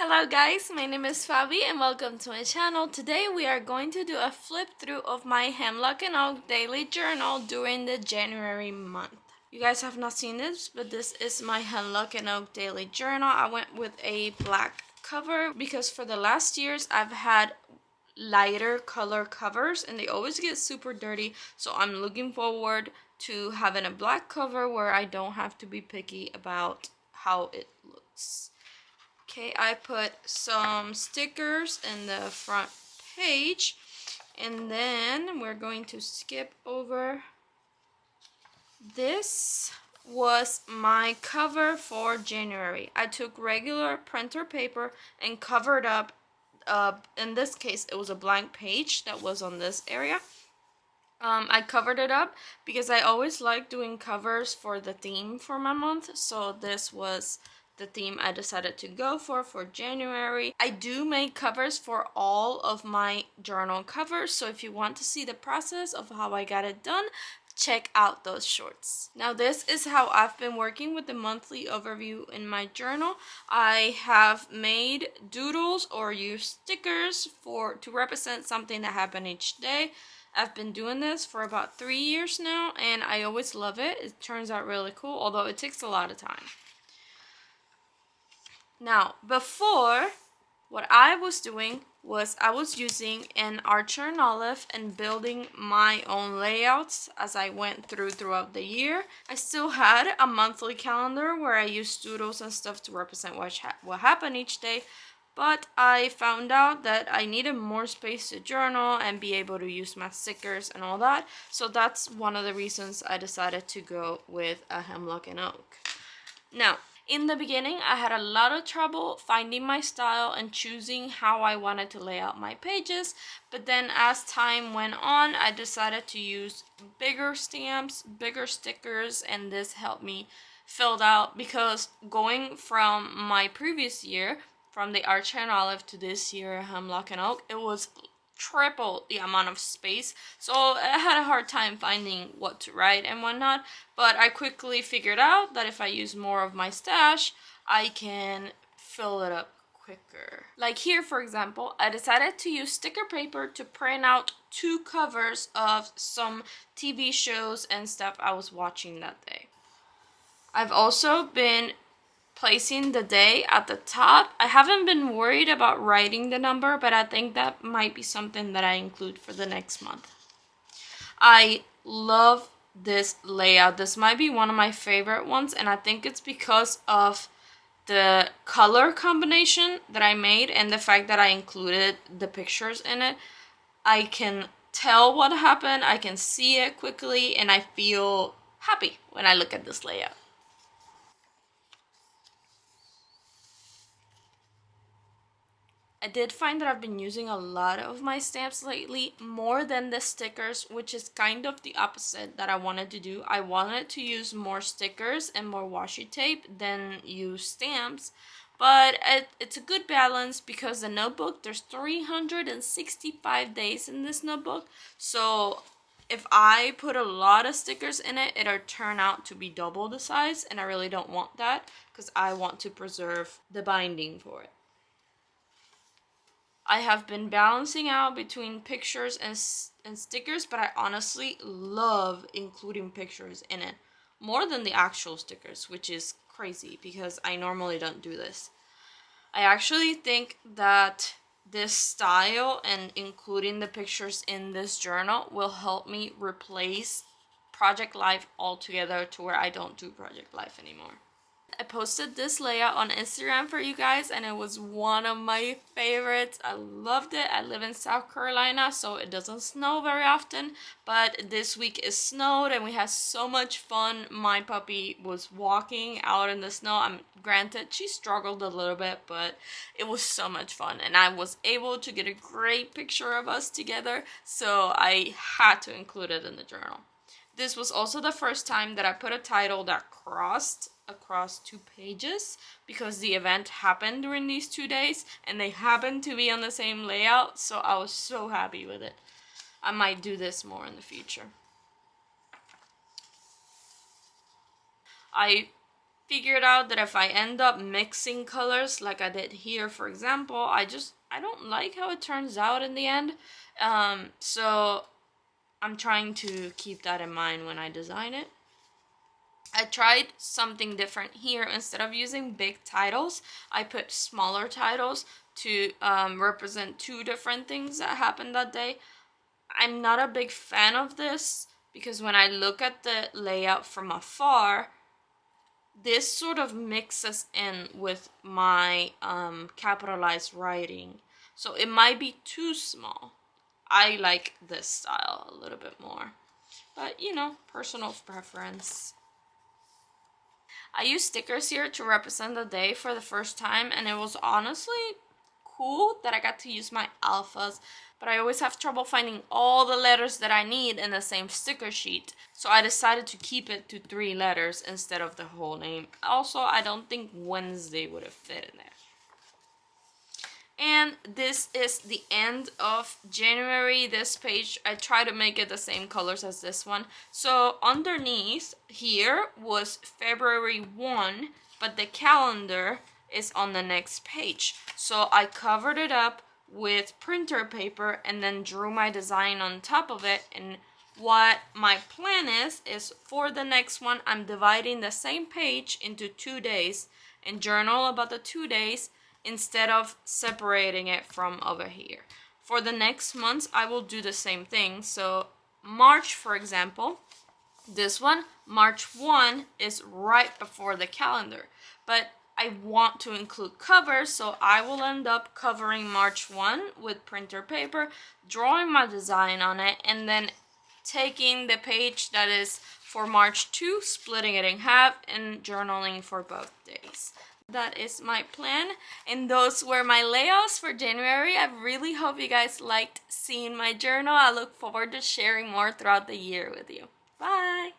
Hello guys, my name is Fabi and welcome to my channel. Today we are going to do a flip through of my Hemlock and Oak Daily Journal during the January month. You guys have not seen this, but this is my Hemlock and Oak Daily Journal. I went with a black cover because for the last years I've had lighter color covers and they always get super dirty, so I'm looking forward to having a black cover where I don't have to be picky about how it looks. Okay, I put some stickers in the front page, and then we're going to skip over. This was my cover for January. I took regular printer paper and covered up, in this case it was a blank page that was on this area. I covered it up because I always like doing covers for the theme for my month, so this was the theme I decided to go for January. I do make covers for all of my journal covers, so if you want to see the process of how I got it done, check out those shorts. Now this is how I've been working with the monthly overview in my journal. I have made doodles or used stickers to represent something that happened each day. I've been doing this for about 3 years now and I always love it. It turns out really cool, although it takes a lot of time. Now, before, what I was doing was I was using an Archer and Olive and building my own layouts as I went throughout the year. I still had a monthly calendar where I used doodles and stuff to represent what happened each day, but I found out that I needed more space to journal and be able to use my stickers and all that, so that's one of the reasons I decided to go with a Hemlock and Oak. Now, in the beginning, I had a lot of trouble finding my style and choosing how I wanted to lay out my pages, but then as time went on, I decided to use bigger stamps, bigger stickers, and this helped me fill out, because going from my previous year, from the Archer and Olive to this year, Hemlock and Oak, it was triple the amount of space, so I had a hard time finding what to write and whatnot, but I quickly figured out that if I use more of my stash, I can fill it up quicker. Like here, for example, I decided to use sticker paper to print out 2 covers of some TV shows and stuff I was watching that day. I've also been placing the day at the top. I haven't been worried about writing the number, but I think that might be something that I include for the next month. I love this layout. This might be one of my favorite ones, and I think it's because of the color combination that I made and the fact that I included the pictures in it. I can tell what happened, I can see it quickly, and I feel happy when I look at this layout. I did find that I've been using a lot of my stamps lately, more than the stickers, which is kind of the opposite that I wanted to do. I wanted to use more stickers and more washi tape than use stamps, but it's a good balance because the notebook, there's 365 days in this notebook, so if I put a lot of stickers in it, it'll turn out to be double the size, and I really don't want that because I want to preserve the binding for it. I have been balancing out between pictures and stickers, but I honestly love including pictures in it more than the actual stickers, which is crazy because I normally don't do this. I actually think that this style and including the pictures in this journal will help me replace Project Life altogether, to where I don't do Project Life anymore. I posted this layout on Instagram for you guys and it was one of my favorites. I loved it. I live in South Carolina, so it doesn't snow very often, but this week it snowed and we had so much fun. My puppy was walking out in the snow. Granted, she struggled a little bit, but it was so much fun and I was able to get a great picture of us together, so I had to include it in the journal. This was also the first time that I put a title that crossed across 2 pages, because the event happened during these 2 days and they happened to be on the same layout, so I was so happy with it. I might do this more in the future. I figured out that if I end up mixing colors like I did here, for example, I don't like how it turns out in the end. So I'm trying to keep that in mind when I design it. I tried something different here. Instead of using big titles, I put smaller titles to represent two different things that happened that day. I'm not a big fan of this because when I look at the layout from afar, this sort of mixes in with my capitalized writing. So it might be too small. I like this style a little bit more. But, you know, personal preference. I used stickers here to represent the day for the first time, and it was honestly cool that I got to use my alphas, but I always have trouble finding all the letters that I need in the same sticker sheet, so I decided to keep it to 3 letters instead of the whole name. Also, I don't think Wednesday would have fit in there. And this is the end of January. This page, I try to make it the same colors as this one. So underneath here was February 1, but the calendar is on the next page. So I covered it up with printer paper and then drew my design on top of it. And what my plan is for the next one, I'm dividing the same page into 2 days and journal about the 2 days instead of separating it from over here. For the next months, I will do the same thing. So March, for example, this one, March 1, is right before the calendar. But I want to include covers, so I will end up covering March 1 with printer paper, drawing my design on it, and then taking the page that is for March 2, splitting it in half, and journaling for both days. That is my plan, and those were my layouts for January. I really hope you guys liked seeing my journal. I look forward to sharing more throughout the year with you. Bye!